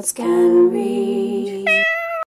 words can read.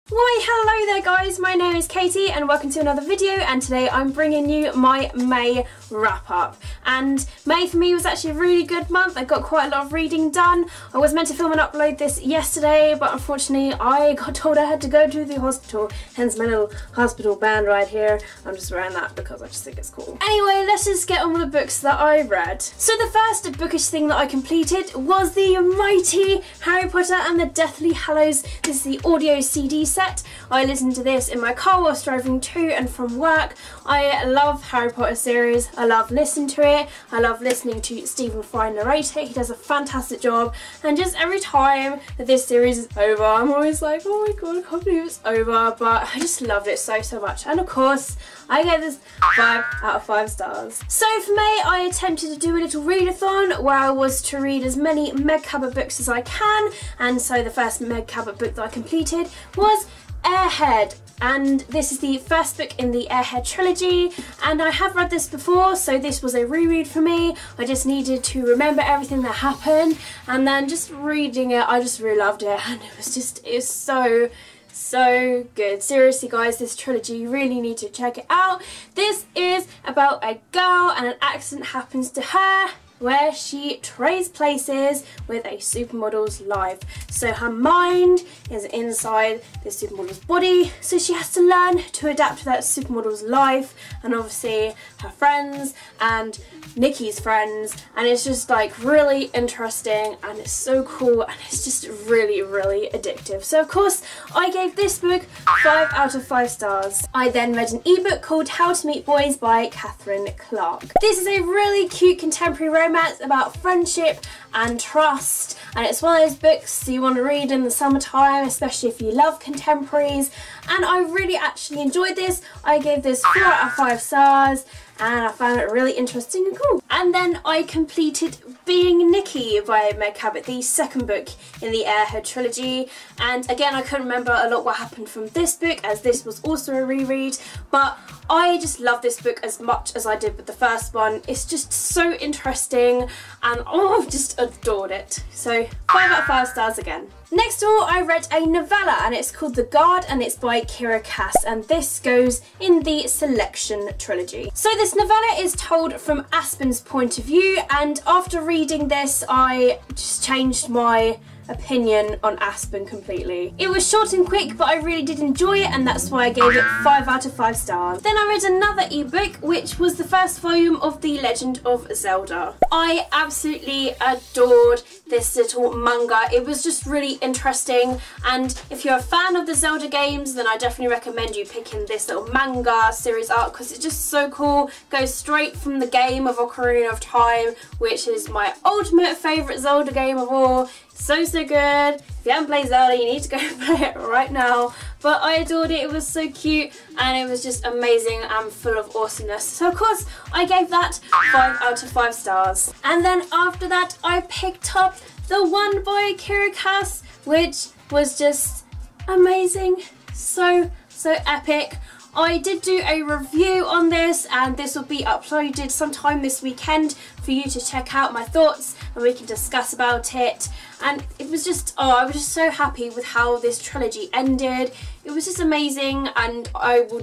Why hello there guys, my name is Katie and welcome to another video, and today I'm bringing you my May wrap up. And May for me was actually a really good month. I got quite a lot of reading done. I was meant to film and upload this yesterday, but unfortunately I got told I had to go to the hospital, hence my little hospital band right here. I'm just wearing that because I just think it's cool. Anyway, let's just get on with the books that I read. So the first bookish thing that I completed was the mighty Harry Potter and the Deathly Hallows. This is the audio CD set. I listened to this in my car whilst driving to and from work. I love Harry Potter series. I love listening to it. I love listening to Stephen Fry narrate it. He does a fantastic job, and just every time that this series is over I'm always like, oh my god, I can't believe it's over, but I just loved it so much. And of course I gave this 5 out of 5 stars. So for May I attempted to do a little readathon where I was to read as many Meg Cabot books as I can, and so the first Meg Cabot book that I completed was Airhead, and this is the first book in the Airhead trilogy, and I have read this before, so this was a reread for me. I just needed to remember everything that happened, and then just reading it I just really loved it, and it's so good. Seriously guys, this trilogy, you really need to check it out. This is about a girl and an accident happens to her where she trades places with a supermodel's life. So her mind is inside this supermodel's body, so she has to learn to adapt to that supermodel's life, and obviously her friends and Nikki's friends, and it's just like really interesting and it's so cool and it's just really addictive. So of course I gave this book 5 out of 5 stars. I then read an ebook called How to Meet Boys by Catherine Clark. This is a really cute contemporary romance about friendship and trust, and it's one of those books you want to read in the summertime, especially if you love contemporaries, and I really actually enjoyed this. I gave this 4 out of 5 stars and I found it really interesting and cool. And then I completed Being Nikki by Meg Cabot, the second book in the Airhead trilogy, and again I couldn't remember a lot what happened from this book as this was also a reread, but I just love this book as much as I did with the first one. It's just so interesting and oh, I've just adored it. So 5 out of 5 stars again. Next of all, I read a novella and it's called The Guard and it's by Kiera Cass, and this goes in the Selection trilogy. So this novella is told from Aspen's point of view, and after reading this I just changed my opinion on Aspen completely. It was short and quick, but I really did enjoy it, and that's why I gave it 5 out of 5 stars. Then I read another ebook, which was the first volume of The Legend of Zelda. I absolutely adored this little manga. It was just really interesting, and if you're a fan of the Zelda games, then I definitely recommend you picking this little manga series up because it's just so cool. Goes straight from the game of Ocarina of Time, which is my ultimate favourite Zelda game of all. So good. If you haven't played Zelda, you need to go play it right now. But I adored it. It was so cute and it was just amazing and full of awesomeness. So of course I gave that 5 out of 5 stars. And then after that I picked up The One by Kiera Cass, which was just amazing. So epic. I did do a review on this and this will be uploaded sometime this weekend for you to check out my thoughts and we can discuss about it. And it was just, oh, I was just so happy with how this trilogy ended. It was just amazing, and I will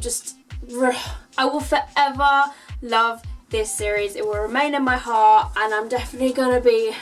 forever love this series. It will remain in my heart and I'm definitely going to be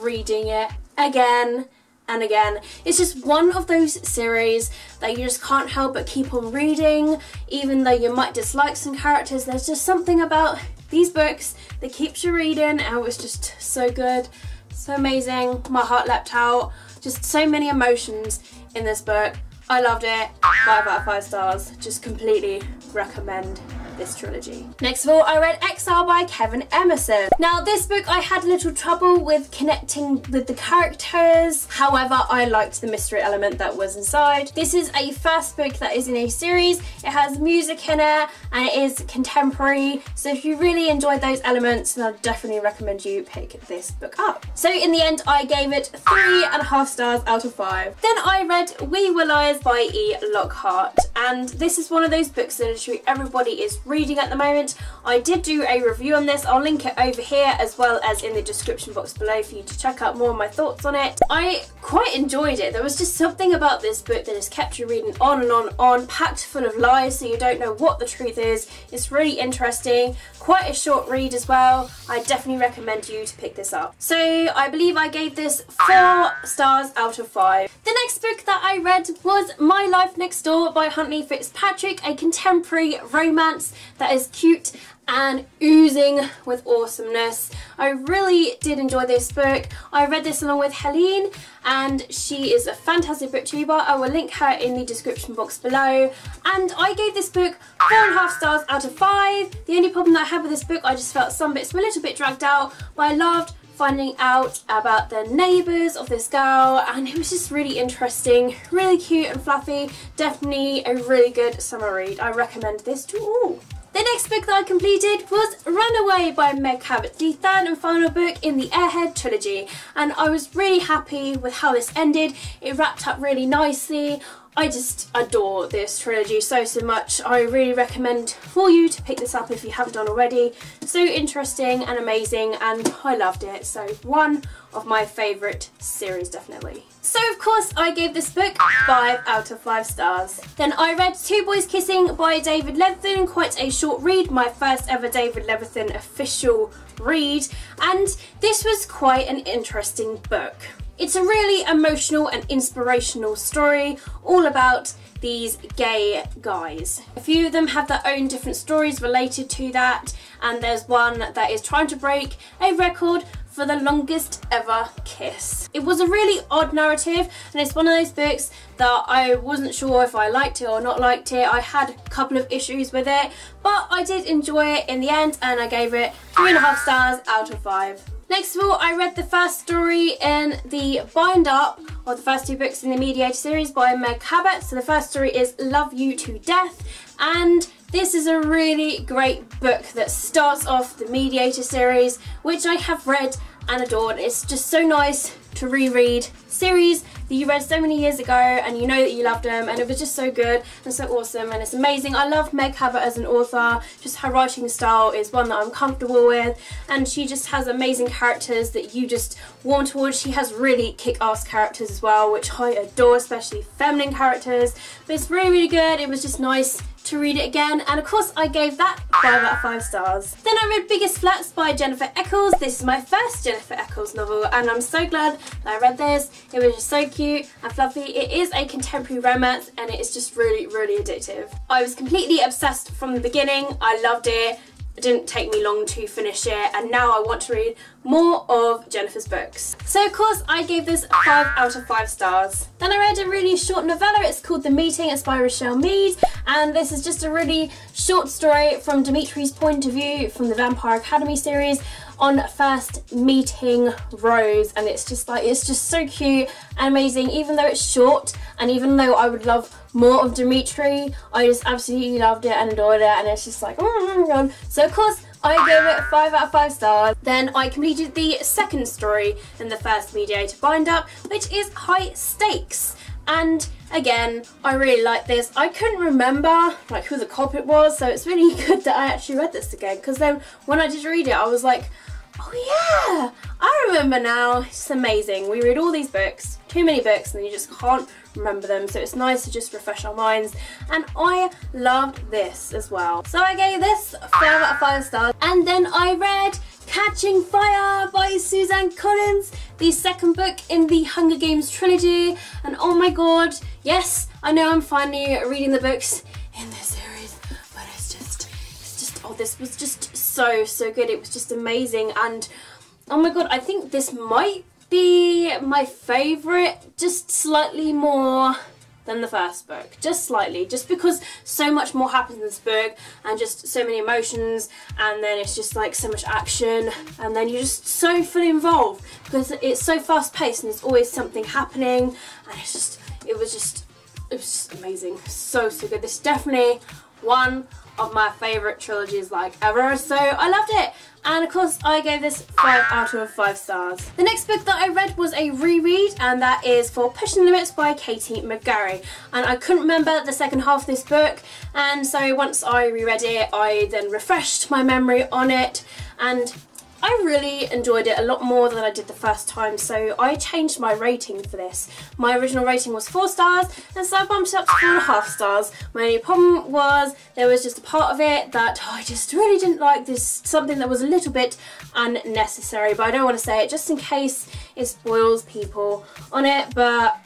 reading it again and again. It's just one of those series that you just can't help but keep on reading, even though you might dislike some characters. There's just something about these books that keeps you reading, and it was just so good, so amazing. My heart leapt out. Just so many emotions in this book. I loved it. 5 out of 5 stars. Just completely recommend this trilogy. Next of all, I read Exile by Kevin Emerson. Now this book I had a little trouble with connecting with the characters, however I liked the mystery element that was inside. This is a first book that is in a series. It has music in it and it is contemporary, so if you really enjoyed those elements then I definitely recommend you pick this book up. So in the end I gave it 3.5 stars out of 5. Then I read We Were Liars by E. Lockhart, and this is one of those books that literally everybody is reading at the moment. I did do a review on this. I'll link it over here as well as in the description box below for you to check out more of my thoughts on it. I quite enjoyed it. There was just something about this book that just kept you reading on and on, packed full of lies so you don't know what the truth is. It's really interesting. Quite a short read as well. I definitely recommend you to pick this up. So I believe I gave this 4 stars out of 5. The next book that I read was My Life Next Door by Huntley Fitzpatrick, a contemporary romance that is cute and oozing with awesomeness. I really did enjoy this book. I read this along with Helene and she is a fantastic booktuber. I will link her in the description box below. And I gave this book 4.5 stars out of 5. The only problem that I had with this book, I just felt some bits were a little bit dragged out, but I loved finding out about the neighbours of this girl, and it was just really interesting, really cute and fluffy. Definitely a really good summer read. I recommend this to all. The next book that I completed was Runaway by Meg Cabot, the third and final book in the Airhead trilogy, and I was really happy with how this ended. It wrapped up really nicely. I just adore this trilogy so much. I really recommend for you to pick this up if you haven't done already. So interesting and amazing, and I loved it. So one of my favourite series, definitely. So of course I gave this book 5 out of 5 stars. Then I read Two Boys Kissing by David Levithan, quite a short read, my first ever David Levithan official read, and this was quite an interesting book. It's a really emotional and inspirational story all about these gay guys. A few of them have their own different stories related to that, and there's one that is trying to break a record for the longest ever kiss. It was a really odd narrative, and it's one of those books that I wasn't sure if I liked it or not liked it. I had a couple of issues with it, but I did enjoy it in the end, and I gave it 3.5 stars out of 5. Next of all, I read the first story in the bind up, or the first 2 books in the Mediator series by Meg Cabot. So the first story is Love You to Death, and this is a really great book that starts off the Mediator series, which I have read and adored. It's just so nice to reread series that you read so many years ago and you know that you loved them, and it was just so good and so awesome, and it's amazing. I love Meg Cabot as an author. Just her writing style is one that I'm comfortable with, and she just has amazing characters that you just warm towards. She has really kick-ass characters as well, which I adore, especially feminine characters. But it's really good. It was just nice to read it again, and of course I gave that 5 out of 5 stars. Then I read Biggest Flats by Jennifer Eccles. This is my first Jennifer Eccles novel, and I'm so glad that I read this. It was just so cute and fluffy. It is a contemporary romance, and it is just really addictive. I was completely obsessed from the beginning. I loved it. It didn't take me long to finish it, and now I want to read more of Jennifer's books. So of course I gave this 5 out of 5 stars. Then I read a really short novella. It's called The Meeting. It's by Rochelle Mead, and this is just a really short story from Dimitri's point of view from the Vampire Academy series on first meeting Rose, and it's just so cute and amazing. Even though it's short, and even though I would love more of Dimitri, I just absolutely loved it and adored it, and it's just like, oh my god. So of course I gave it 5 out of 5 stars. Then I completed the second story in the first Mediator bind up, which is High Stakes. And again, I really like this. I couldn't remember like who the culprit was, so it's really good that I actually read this again, because then when I did read it I was like, oh yeah, I remember now. It's amazing. We read all these books, too many books, and you just can't remember them, so it's nice to just refresh our minds, and I loved this as well. So I gave this 5 out of 5 stars. And then I read Catching Fire by Suzanne Collins, the second book in the Hunger Games trilogy, and oh my god, yes, I know I'm finally reading the books in this series, but it's just oh, this was just so good. It was just amazing, and oh my god, I think this might be my favourite, just slightly more than the first book, just slightly, just because so much more happens in this book, and just so many emotions, and then it's just like so much action, and then you're just so fully involved because it's so fast paced and there's always something happening, and it was just amazing. So good. This is definitely one of my favourite trilogies like ever, so I loved it. And of course I gave this 5 out of 5 stars. The next book that I read was a reread, and that is for Pushing Limits by Katie McGarry. And I couldn't remember the second half of this book, and so once I reread it I then refreshed my memory on it, and I really enjoyed it a lot more than I did the first time, so I changed my rating for this. My original rating was 4 stars, and so I bumped it up to 4.5 stars. My only problem was there was just a part of it that I just really didn't like, this something that was a little bit unnecessary, but I don't want to say it just in case it spoils people on it, but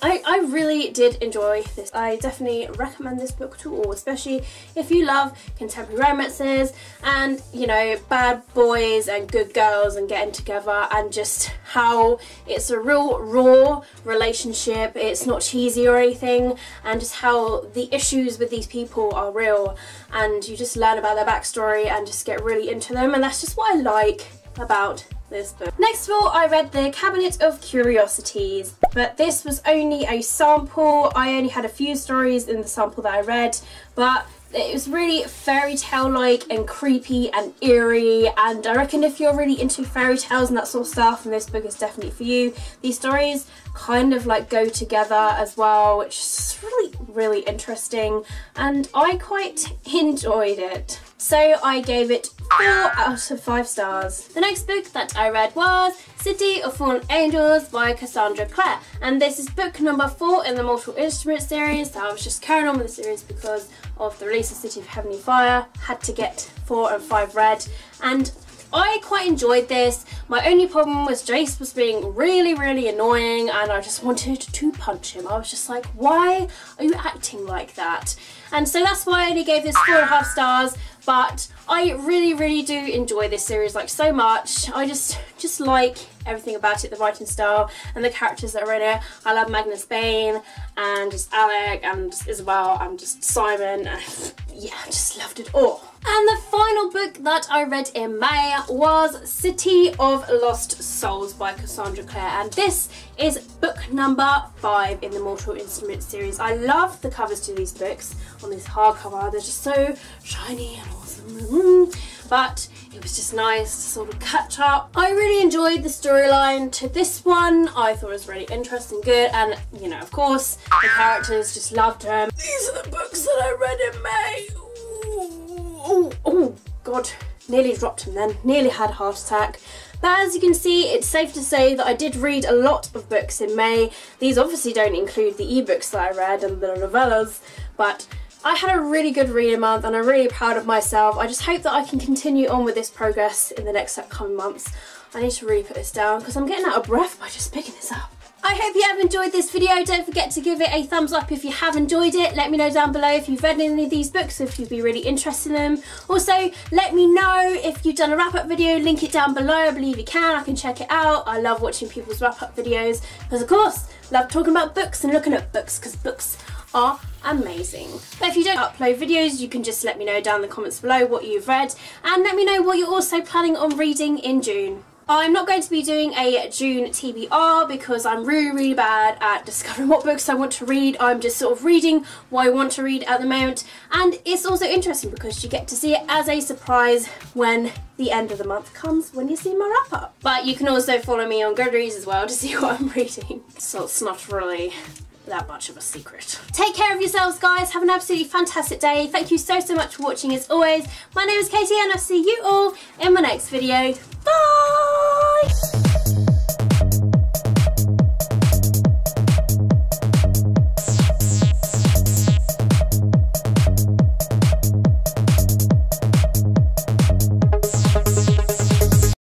I really did enjoy this. I definitely recommend this book to all, especially if you love contemporary romances and, you know, bad boys and good girls and getting together, and just how it's a real raw relationship. It's not cheesy or anything, and just how the issues with these people are real, and you just learn about their backstory and just get really into them, and that's just what I like about this book. Next of all, I read The Cabinet of Curiosities, but this was only a sample. I only had a few stories in the sample that I read, but it was really fairy tale like and creepy and eerie, and I reckon if you're really into fairy tales and that sort of stuff, then this book is definitely for you. These stories kind of like go together as well, which is really interesting, and I quite enjoyed it. So I gave it 4 out of 5 stars. The next book that I read was City of Fallen Angels by Cassandra Clare, and this is book number 4 in the Mortal Instruments series. So I was just carrying on with the series because of the release of City of Heavenly Fire. Had to get 4 and 5 read, and I quite enjoyed this. My only problem was Jace was being really annoying, and I just wanted to punch him. I was just like, why are you acting like that? And so that's why I only gave this 4.5 stars, but I really do enjoy this series like so much. I just like everything about it, the writing style and the characters that are in it. I love Magnus Bane and just Alec and Isabel and just Simon, and yeah, I just loved it all. And the final book that I read in May was City of Lost Souls by Cassandra Clare, and this is book number 5 in the Mortal Instruments series. I love the covers to these books on this hardcover. They're just so shiny and awesome. But it was just nice to sort of catch up. I really enjoyed the storyline to this one. I thought it was really interesting, good, and you know, of course, the characters, just loved them. These are the books that I read in May. Oh god, nearly dropped him then, nearly had a heart attack. But as you can see, it's safe to say that I did read a lot of books in May. These obviously don't include the ebooks that I read and the novellas, but I had a really good reading month and I'm really proud of myself. I just hope that I can continue on with this progress in the next upcoming months. I need to really put this down because I'm getting out of breath by just picking this up. I hope you have enjoyed this video. Don't forget to give it a thumbs up if you have enjoyed it. Let me know down below if you've read any of these books, if you'd be really interested in them. Also, let me know if you've done a wrap-up video. Link it down below. I believe you can. I can check it out. I love watching people's wrap-up videos because, of course, I love talking about books and looking at books because books are amazing. But if you don't upload videos, you can just let me know down in the comments below what you've read, and let me know what you're also planning on reading in June. I'm not going to be doing a June TBR because I'm really bad at discovering what books I want to read. I'm just sort of reading what I want to read at the moment, and it's also interesting because you get to see it as a surprise when the end of the month comes, when you see my wrap up. But you can also follow me on Goodreads as well to see what I'm reading, so it's not really that much of a secret. Take care of yourselves, guys. Have an absolutely fantastic day. Thank you so much for watching as always. My name is Katie and I'll see you all in my next video. Bye!